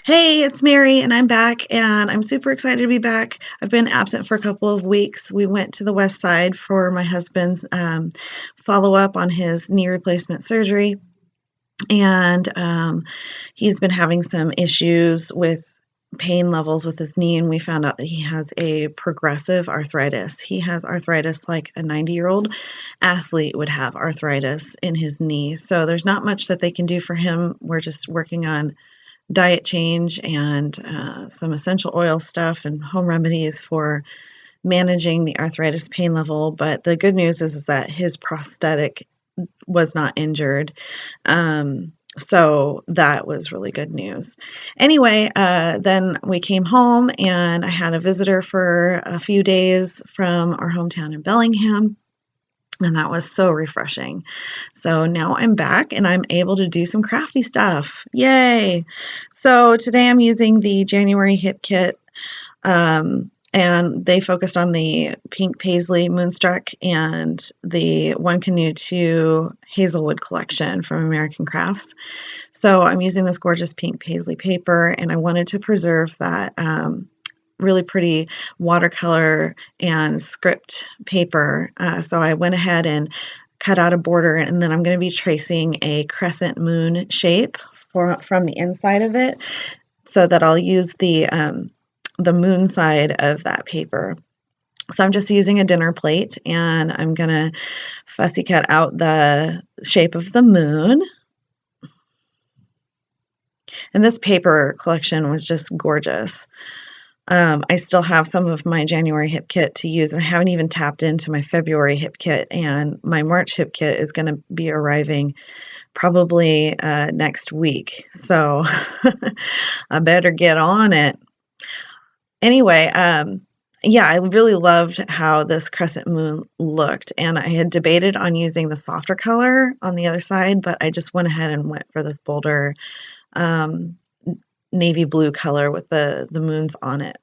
Hey, it's Mary, and I'm back, and I'm super excited to be back. I've been absent for a couple of weeks. We went to the West Side for my husband's follow up on his knee replacement surgery, and he's been having some issues with pain levels with his knee, and we found out that he has a progressive arthritis. He has arthritis like a 90-year-old athlete would have arthritis in his knee. So there's not much that they can do for him. We're just working on diet change and some essential oil stuff and home remedies for managing the arthritis pain level. But the good news is that his prosthetic was not injured. So that was really good news. Anyway, then we came home and I had a visitor for a few days from our hometown in Bellingham. And that was so refreshing. So now I'm back and I'm able to do some crafty stuff. Yay! So today I'm using the January Hip Kit, and they focused on the pink paisley moonstruck and the One Canoe 2 Hazelwood collection from American Crafts. So I'm using this gorgeous pink paisley paper, and I wanted to preserve that really pretty watercolor and script paper. So I went ahead and cut out a border, and then I'm going to be tracing a crescent moon shape from the inside of it, so that I'll use the moon side of that paper. So I'm just using a dinner plate, and I'm going to fussy cut out the shape of the moon. And this paper collection was just gorgeous. I still have some of my January hip kit to use, and I haven't even tapped into my February hip kit, and my March hip kit is going to be arriving probably next week. So I better get on it. Anyway, yeah, I really loved how this crescent moon looked, and I had debated on using the softer color on the other side, but I just went ahead and went for this bolder navy blue color with the moons on it.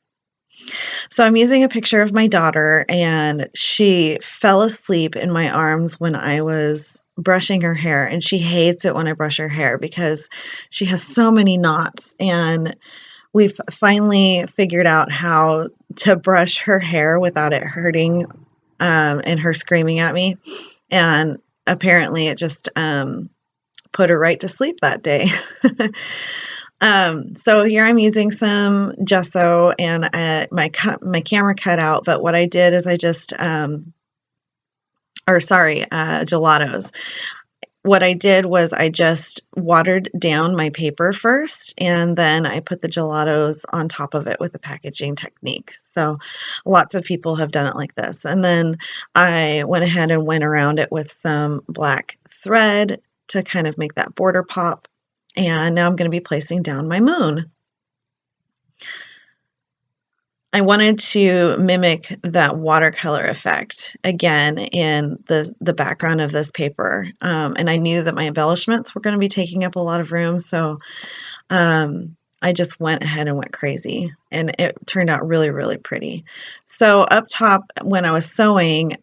So I'm using a picture of my daughter, and she fell asleep in my arms when I was brushing her hair, and she hates it when I brush her hair because she has so many knots, and we've finally figured out how to brush her hair without it hurting and her screaming at me, and apparently it just put her right to sleep that day. So here I'm using some gesso and my camera cut out, but what I did is I just, gelatos. What I did was I just watered down my paper first, and then I put the gelatos on top of it with a packaging technique. So lots of people have done it like this. And then I went ahead and went around it with some black thread to kind of make that border pop. And now I'm going to be placing down my moon. I wanted to mimic that watercolor effect again in the background of this paper. And I knew that my embellishments were going to be taking up a lot of room, so I just went ahead and went crazy, and it turned out really, really pretty. So up top, when I was sewing,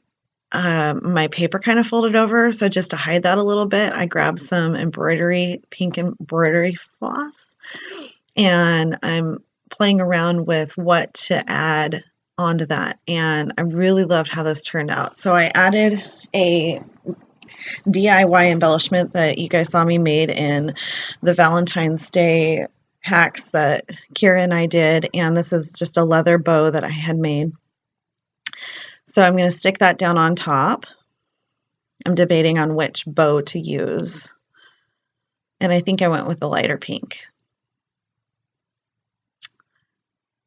my paper kind of folded over, so just to hide that a little bit, I grabbed some pink embroidery floss, and I'm playing around with what to add onto that, and I really loved how this turned out. So I added a DIY embellishment that you guys saw me made in the Valentine's Day hacks that Kira and I did, and this is just a leather bow that I had made. So I'm going to stick that down on top. I'm debating on which bow to use, and I think I went with the lighter pink.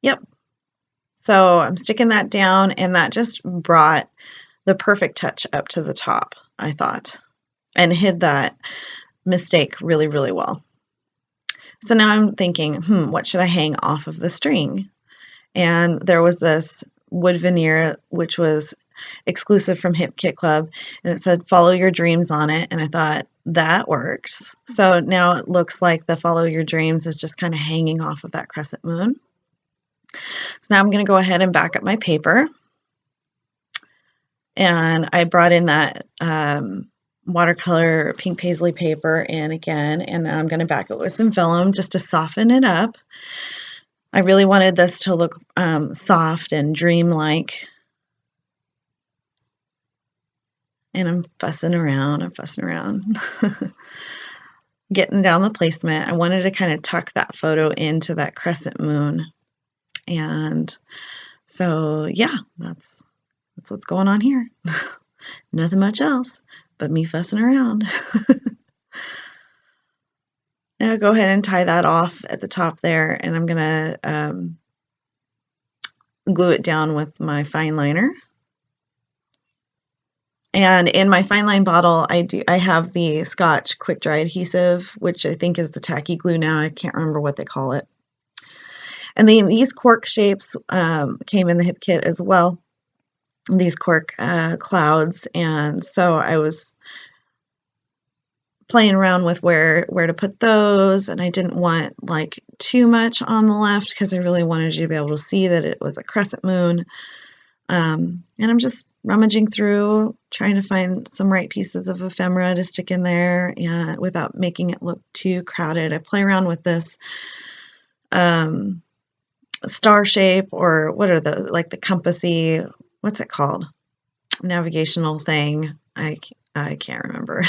Yep. So I'm sticking that down, and that just brought the perfect touch up to the top, I thought, and hid that mistake really, really well. So now I'm thinking, what should I hang off of the string? And there was this wood veneer, which was exclusive from Hip Kit Club, and it said follow your dreams on it, and I thought that works. So now it looks like the follow your dreams is just kind of hanging off of that crescent moon. So now I'm going to go ahead and back up my paper, and I brought in that watercolor pink paisley paper in again, and I'm going to back it with some vellum just to soften it up. I really wanted this to look soft and dreamlike. And I'm fussing around, getting down the placement. I wanted to kind of tuck that photo into that crescent moon. And so, yeah, that's what's going on here. Nothing much else but me fussing around. Now I'll go ahead and tie that off at the top there, and I'm going to glue it down with my fine liner. And in my fine line bottle, I have the Scotch quick dry adhesive, which I think is the tacky glue now. I can't remember what they call it. And then these cork shapes came in the hip kit as well. These cork clouds, and so I was playing around with where to put those, and I didn't want like too much on the left because I really wanted you to be able to see that it was a crescent moon. And I'm just rummaging through, trying to find some right pieces of ephemera to stick in there, and without making it look too crowded. I play around with this star shape, or what are the, like the compassy, what's it called? Navigational thing. I can't remember.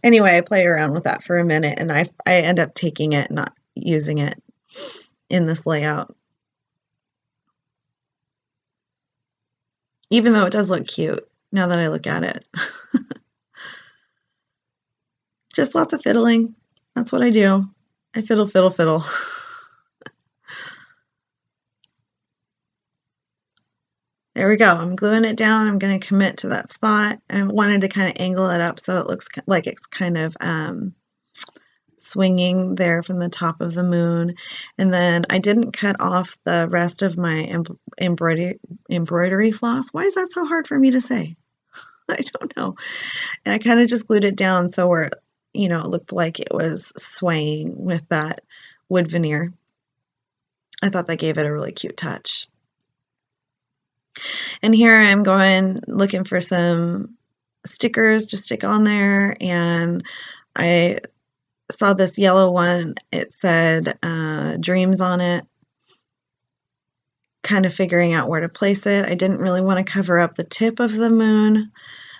Anyway, I play around with that for a minute, and I end up taking it, not using it in this layout. Even though it does look cute now that I look at it. Just lots of fiddling. That's what I do. I fiddle, fiddle, fiddle. There we go. I'm gluing it down. I'm going to commit to that spot. I wanted to kind of angle it up so it looks like it's kind of swinging there from the top of the moon. And then I didn't cut off the rest of my embroidery floss. Why is that so hard for me to say? I don't know. And I kind of just glued it down so where, you know, it looked like it was swaying with that wood veneer. I thought that gave it a really cute touch. And here I'm going looking for some stickers to stick on there, and I saw this yellow one. It said dreams on it, kind of figuring out where to place it. I didn't really want to cover up the tip of the moon.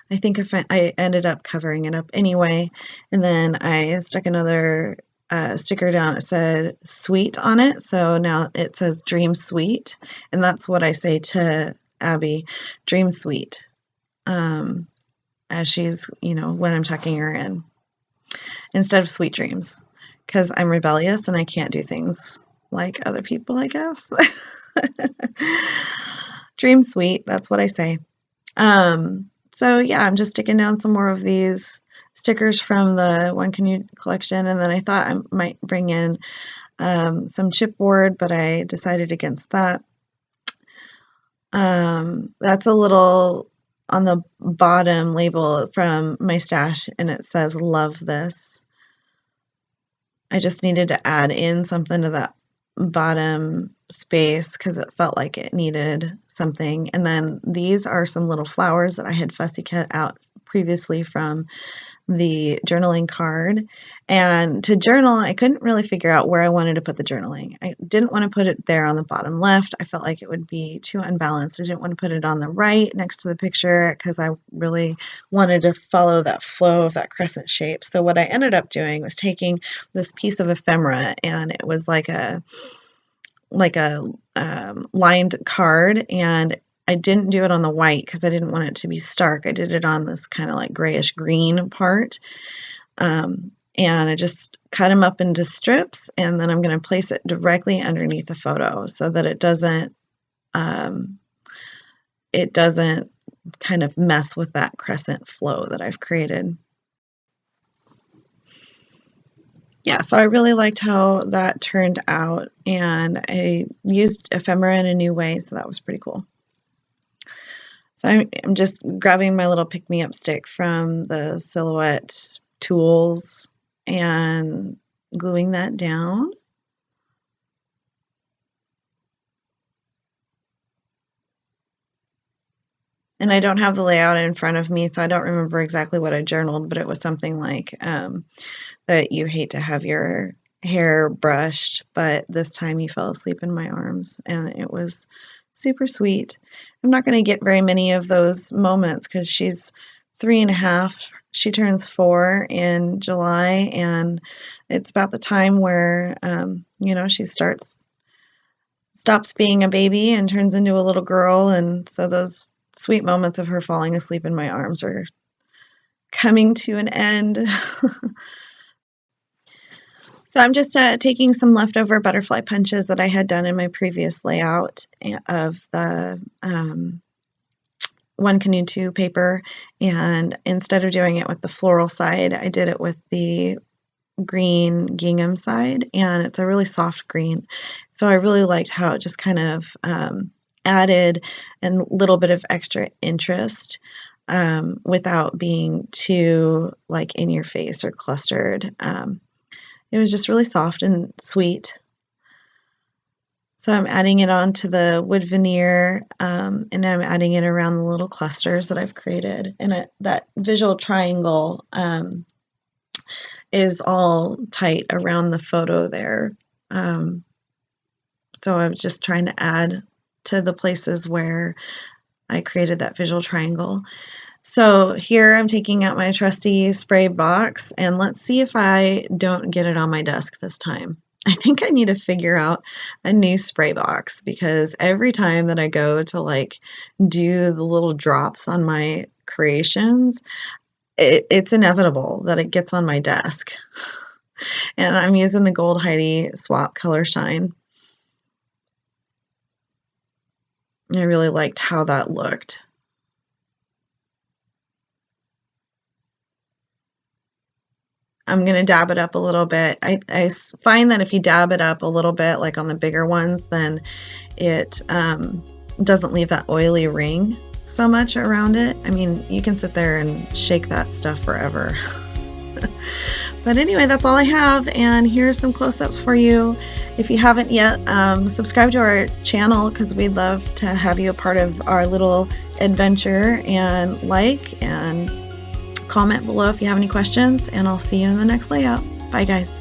I think I ended up covering it up anyway, and then I stuck another sticker down. It said sweet on it, so now it says dream sweet, and that's what I say to Abby, dream sweet, as she's, you know, when I'm tucking her in, instead of sweet dreams, because I'm rebellious and I can't do things like other people, I guess. Dream sweet, that's what I say. So yeah, I'm just sticking down some more of these stickers from the One Canoe collection, and then I thought I might bring in some chipboard, but I decided against that. That's a little on the bottom label from my stash, and it says love this. I just needed to add in something to that bottom space because it felt like it needed something. And then these are some little flowers that I had fussy cut out previously from the journaling card. And to journal, I couldn't really figure out where I wanted to put the journaling. I didn't want to put it there on the bottom left. I felt like it would be too unbalanced. I didn't want to put it on the right next to the picture because I really wanted to follow that flow of that crescent shape. So what I ended up doing was taking this piece of ephemera, and it was like a lined card, and I didn't do it on the white because I didn't want it to be stark. I did it on this kind of like grayish green part. And I just cut them up into strips, and then I'm going to place it directly underneath the photo so that it doesn't kind of mess with that crescent flow that I've created. Yeah, so I really liked how that turned out, and I used ephemera in a new way, so that was pretty cool. So I'm just grabbing my little pick-me-up stick from the Silhouette tools and gluing that down. And I don't have the layout in front of me, so I don't remember exactly what I journaled, but it was something like that you hate to have your hair brushed, but this time you fell asleep in my arms, and it was super sweet. I'm not going to get very many of those moments because she's 3.5. She turns 4 in July, and it's about the time where, she stops being a baby and turns into a little girl, and so those sweet moments of her falling asleep in my arms are coming to an end. So I'm just taking some leftover butterfly punches that I had done in my previous layout of the 1 Canoe 2 paper, and instead of doing it with the floral side, I did it with the green gingham side, and it's a really soft green. So I really liked how it just kind of added a little bit of extra interest without being too like in your face or clustered. It was just really soft and sweet. So I'm adding it onto the wood veneer, and I'm adding it around the little clusters that I've created. And that visual triangle is all tight around the photo there. So I'm just trying to add to the places where I created that visual triangle. So here I'm taking out my trusty spray box, and let's see if I don't get it on my desk this time. I think I need to figure out a new spray box, because every time that I go to like do the little drops on my creations, it's inevitable that it gets on my desk. And I'm using the Gold Heidi Swap Color Shine. I really liked how that looked. I'm going to dab it up a little bit. I find that if you dab it up a little bit, like on the bigger ones, then it doesn't leave that oily ring so much around it. I mean, you can sit there and shake that stuff forever. But anyway, that's all I have, and here's some close-ups for you. If you haven't yet, subscribe to our channel, because we'd love to have you a part of our little adventure, and like and comment below if you have any questions, and I'll see you in the next layout. Bye, guys.